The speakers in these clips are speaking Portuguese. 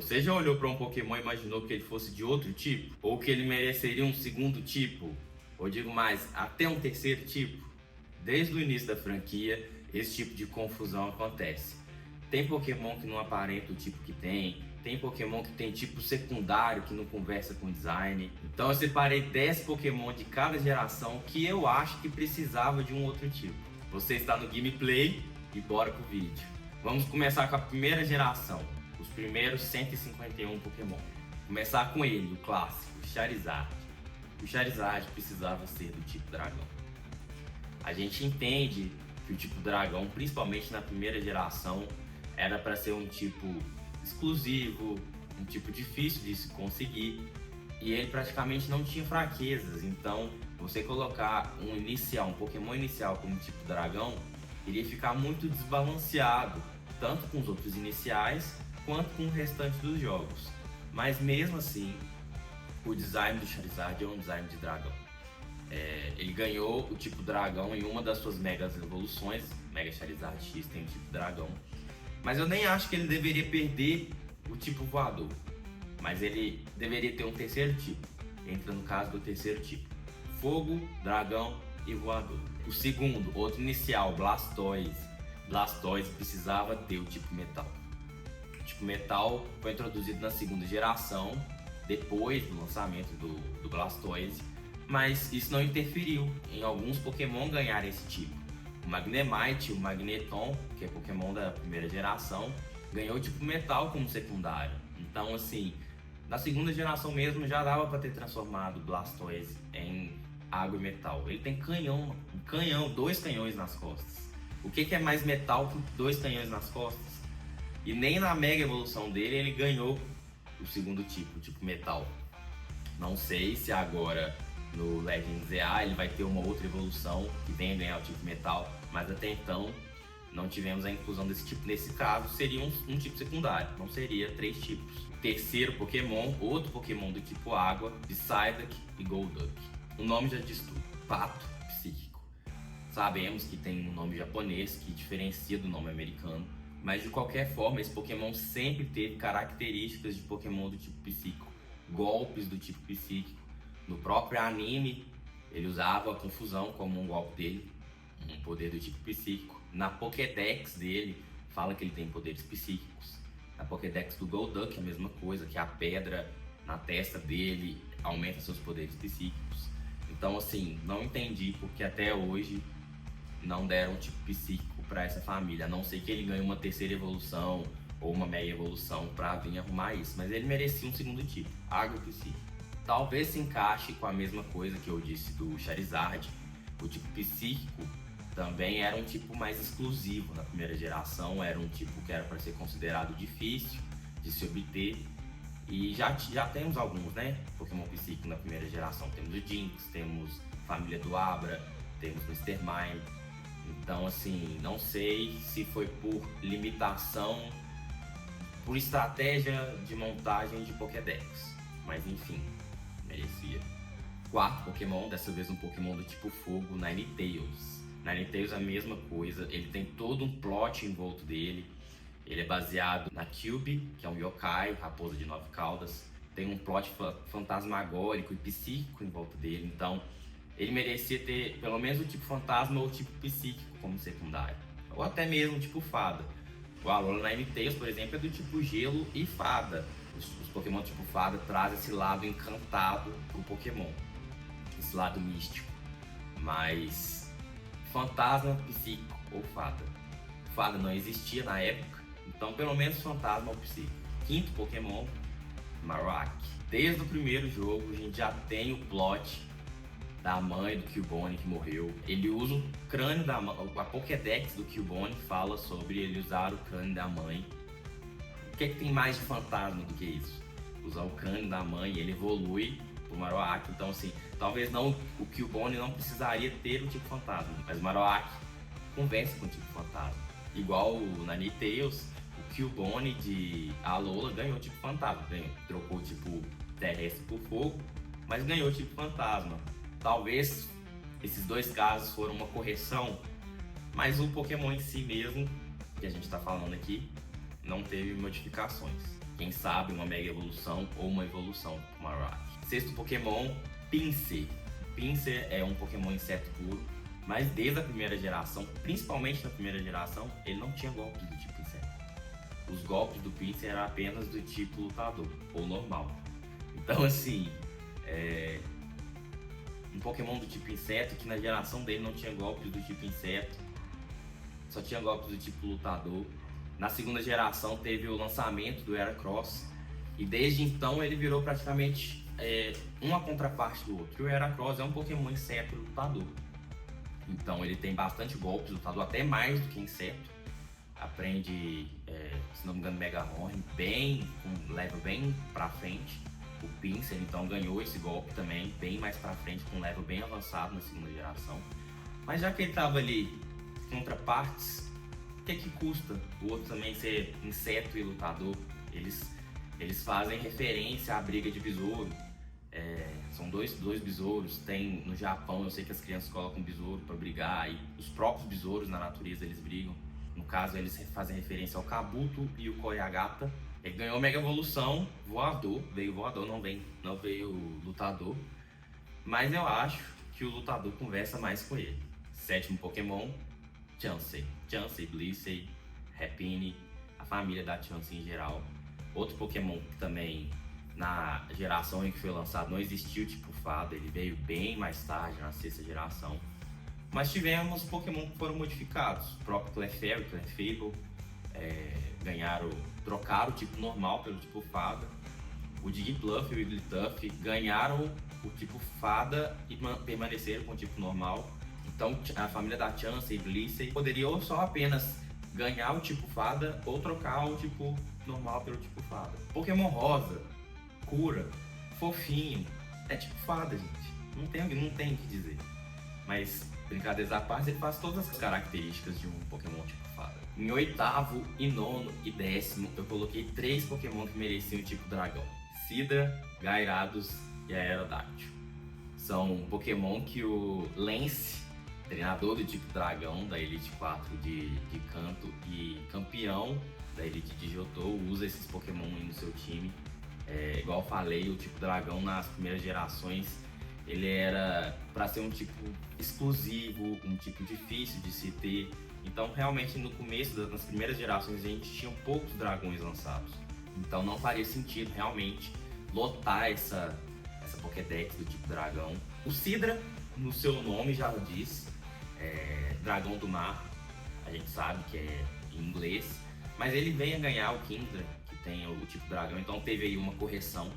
Você já olhou para um Pokémon e imaginou que ele fosse de outro tipo? Ou que ele mereceria um segundo tipo? Ou digo mais, até um terceiro tipo? Desde o início da franquia, esse tipo de confusão acontece. Tem Pokémon que não aparenta o tipo que tem Pokémon que tem tipo secundário que não conversa com o design. Então eu separei 10 Pokémon de cada geração que eu acho que precisava de um outro tipo. Você está no gameplay e bora pro vídeo. Vamos começar com a primeira geração, os primeiros 151 Pokémon. Começar com ele, o clássico, o Charizard. O Charizard precisava ser do tipo dragão. A gente entende que o tipo dragão, principalmente na primeira geração, era para ser um tipo exclusivo, um tipo difícil de se conseguir, e ele praticamente não tinha fraquezas. Então você colocar um Pokémon inicial como tipo dragão, iria ficar muito desbalanceado, tanto com os outros iniciais quanto com o restante dos jogos. Mas mesmo assim, o design do Charizard é um design de dragão. Ele ganhou o tipo dragão em uma das suas megas evoluções. Mega Charizard X tem o tipo dragão, mas eu nem acho que ele deveria perder o tipo voador, mas ele deveria ter um terceiro tipo. Entra no caso do terceiro tipo: fogo, dragão e voador. O segundo, outro inicial, Blastoise. Blastoise precisava ter o tipo metal. O tipo metal foi introduzido na segunda geração, depois do lançamento do Blastoise, mas isso não interferiu em alguns Pokémon ganharem esse tipo. O Magnemite, o Magneton, que é Pokémon da primeira geração, ganhou o tipo metal como secundário. Então assim, na segunda geração mesmo já dava para ter transformado o Blastoise em água e metal. Ele tem dois canhões nas costas. O que é mais metal que dois canhões nas costas? E nem na mega evolução dele ele ganhou o segundo tipo, o tipo metal. Não sei se agora no Legends EA ele vai ter uma outra evolução que venha ganhar o tipo metal, mas até então não tivemos a inclusão desse tipo. Nesse caso seria um tipo secundário, não seria 3 tipos. O terceiro Pokémon, outro Pokémon do tipo água, Psyduck e Golduck. O nome já diz tudo: pato psíquico. Sabemos que tem um nome japonês que diferencia do nome americano, mas de qualquer forma esse Pokémon sempre teve características de Pokémon do tipo psíquico, golpes do tipo psíquico. No próprio anime ele usava a confusão como um golpe dele, um poder do tipo psíquico. Na Pokédex dele fala que ele tem poderes psíquicos. Na Pokédex do Golduck é a mesma coisa, que a pedra na testa dele aumenta seus poderes psíquicos. Então assim, não entendi porque até hoje não deram um tipo psíquico para essa família, a não ser que ele ganhe uma terceira evolução ou uma mega evolução para vir arrumar isso, mas ele merecia um segundo tipo, água psíquico. Talvez se encaixe com a mesma coisa que eu disse do Charizard. O tipo psíquico também era um tipo mais exclusivo na primeira geração, era um tipo que era para ser considerado difícil de se obter. E já temos alguns, né? Pokémon psíquico na primeira geração. Temos o Jynx, temos Família do Abra, temos Mr. Mime. Então assim, não sei se foi por limitação, por estratégia de montagem de Pokédex, mas enfim, merecia. Quarto Pokémon, dessa vez um Pokémon do tipo fogo, Ninetales. Ninetales é a mesma coisa, ele tem todo um plot em volta dele. Ele é baseado na Cube, que é um yokai, raposa de 9 caudas. Tem um plot fantasmagórico e psíquico em volta dele, então ele merecia ter pelo menos o tipo fantasma ou o tipo psíquico como secundário, ou até mesmo o tipo fada. O Alola Ninetales, por exemplo, é do tipo gelo e fada. Os Pokémon tipo fada trazem esse lado encantado pro Pokémon, esse lado místico. Mas fantasma, psíquico ou fada? Fada não existia na época, então pelo menos fantasma ou psíquico. Quinto Pokémon, Marowak. Desde o primeiro jogo a gente já tem o plot da mãe do Cubone que morreu. Ele usa o crânio da mãe, a Pokédex do Cubone fala sobre ele usar o crânio da mãe. O que tem mais de fantasma do que isso? Usar o crânio da mãe, ele evolui pro Marowak. Então assim, talvez não, o Cubone não precisaria ter o tipo fantasma, mas o Marowak conversa com o tipo fantasma. Igual na Ninetales, o Cubone de Alola ganhou o tipo fantasma, trocou o tipo terrestre por fogo, mas ganhou o tipo fantasma. Talvez esses dois casos foram uma correção, mas o Pokémon em si mesmo, que a gente está falando aqui, não teve modificações. quem sabe uma mega evolução ou uma evolução do Marowak. Sexto Pokémon, Pinsir. Pinsir é um Pokémon inseto puro, mas desde a primeira geração, principalmente na primeira geração, ele não tinha golpes do tipo inseto. Os golpes do Pinsir eram apenas do tipo lutador, ou normal. Então assim, um Pokémon do tipo inseto que na geração dele não tinha golpes do tipo inseto, só tinha golpes do tipo lutador. Na segunda geração teve o lançamento do Heracross e desde então ele virou praticamente uma contraparte do outro. E o Heracross é um Pokémon inseto lutador, então ele tem bastante golpes lutador, até mais do que inseto. Aprende, se não me engano, Mega Horn, leva bem pra frente. O Pinsir então ganhou esse golpe também bem mais pra frente, com um level bem avançado na segunda geração. Mas já que ele tava ali contrapartes, o que custa o outro também ser inseto e lutador? Eles fazem referência à briga de besouro. São dois besouros. Tem no Japão, eu sei que as crianças colocam besouro para brigar, e os próprios besouros na natureza eles brigam. No caso, eles fazem referência ao Kabuto e o Koyagata. Ele ganhou Mega Evolução voador, veio voador, não veio lutador. Mas eu acho que o lutador conversa mais com ele. Sétimo Pokémon, Chansey. Chansey, Blissey, Happiny, a família da Chansey em geral. Outro Pokémon que também na geração em que foi lançado não existiu o tipo fada, ele veio bem mais tarde, na sexta geração. Mas tivemos Pokémon que foram modificados, o próprio Clefairy, Clefable, trocaram o tipo normal pelo tipo fada. O Jigglypuff e o Wigglytuff ganharam o tipo fada e permaneceram com o tipo normal. Então a família da Chansey e Blissey poderia ou só apenas ganhar o tipo fada ou trocar o tipo normal pelo tipo fada. Pokémon rosa, cura, fofinho, é tipo fada, gente. Não tem o que dizer. Mas, brincadeiras à parte, ele faz todas as características de um Pokémon tipo fada. Em oitavo, e nono e décimo, eu coloquei 3 Pokémon que mereciam o tipo dragão: Sidra, Gyarados e Aerodactyl. São Pokémon que o Lance, treinador do tipo dragão da Elite 4 de Kanto e campeão da Elite de Johto, usa esses Pokémon no seu time. Igual eu falei, o tipo dragão nas primeiras gerações ele era para ser um tipo exclusivo, um tipo difícil de se ter. Então realmente no começo, nas primeiras gerações, a gente tinha poucos dragões lançados. Então não faria sentido realmente lotar essa Pokédex do tipo dragão. O Sidra, no seu nome já diz, dragão do mar, a gente sabe que é em inglês, mas ele vem a ganhar o Kingdra, que tem o tipo dragão, então teve aí uma correção.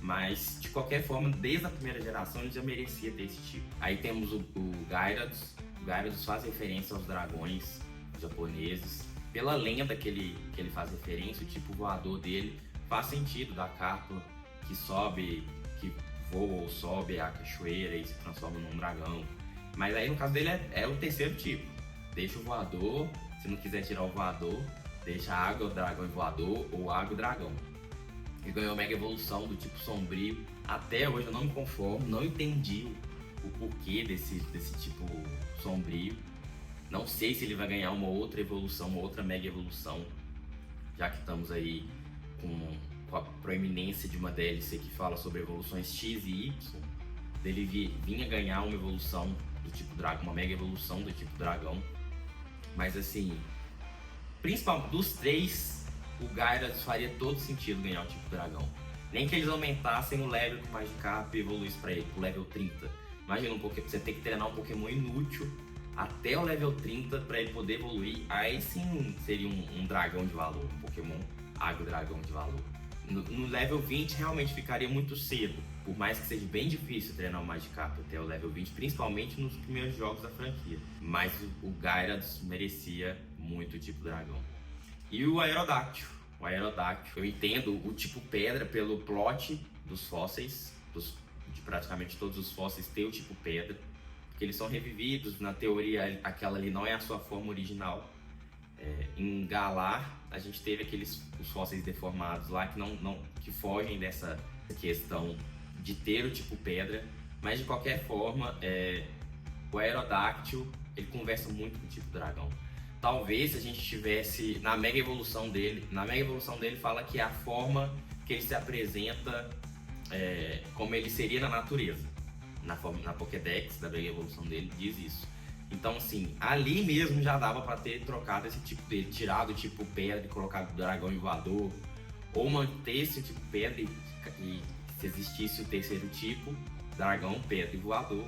Mas, de qualquer forma, desde a primeira geração ele já merecia ter esse tipo. Aí temos o Gyarados. O Gyarados faz referência aos dragões japoneses. Pela lenda que ele faz referência, o tipo voador dele faz sentido, da capa que sobe, que voa ou sobe a cachoeira e se transforma num dragão. Mas aí no caso dele é o terceiro tipo. Deixa o voador, se não quiser tirar o voador, deixa a água, o dragão e voador, ou água e dragão. Ele ganhou Mega Evolução do tipo sombrio. Até hoje eu não me conformo, não entendi o porquê desse tipo sombrio. Não sei se ele vai ganhar uma outra evolução, uma outra Mega Evolução, já que estamos aí com a proeminência de uma DLC que fala sobre evoluções X e Y. Ele vinha ganhar uma evolução do tipo dragão, uma Mega Evolução do tipo dragão. Mas assim, principalmente dos 3, o Gyarados faria todo sentido ganhar o tipo dragão. Nem que eles aumentassem o level do Magikarp e evoluísse pra ele, pro level 30. Imagina você tem que treinar um Pokémon inútil até o level 30 para ele poder evoluir. Aí sim seria um dragão de valor, um Pokémon Água Dragão de valor. No level 20 realmente ficaria muito cedo, por mais que seja bem difícil treinar o Magikarp até o level 20, principalmente nos primeiros jogos da franquia. Mas o Gyarados merecia muito o tipo dragão. E o Aerodactyl. O Aerodactyl, eu entendo o tipo pedra pelo plot dos fósseis, de praticamente todos os fósseis ter o tipo pedra, porque eles são revividos. Na teoria, aquela ali não é a sua forma original. Em Galar, a gente teve os fósseis deformados lá que fogem dessa questão de ter o tipo pedra, mas de qualquer forma, o Aerodactyl ele conversa muito com o tipo dragão. talvez se a gente tivesse na Mega Evolução dele fala que é a forma que ele se apresenta, como ele seria na natureza. Na Pokédex da Mega Evolução dele diz isso. Então, assim, ali mesmo já dava para ter trocado esse tipo dele, tirado o tipo pedra e colocado o dragão e voador, ou manter esse tipo pedra e se existisse o terceiro tipo, dragão, pedra e voador.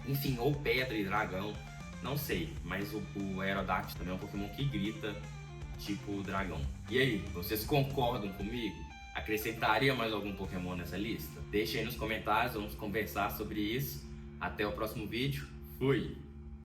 Enfim, ou pedra e dragão, não sei, mas o Aerodactyl também é um Pokémon que grita tipo dragão. E aí, vocês concordam comigo? Acrescentaria mais algum Pokémon nessa lista? Deixa aí nos comentários, vamos conversar sobre isso. Até o próximo vídeo. Fui!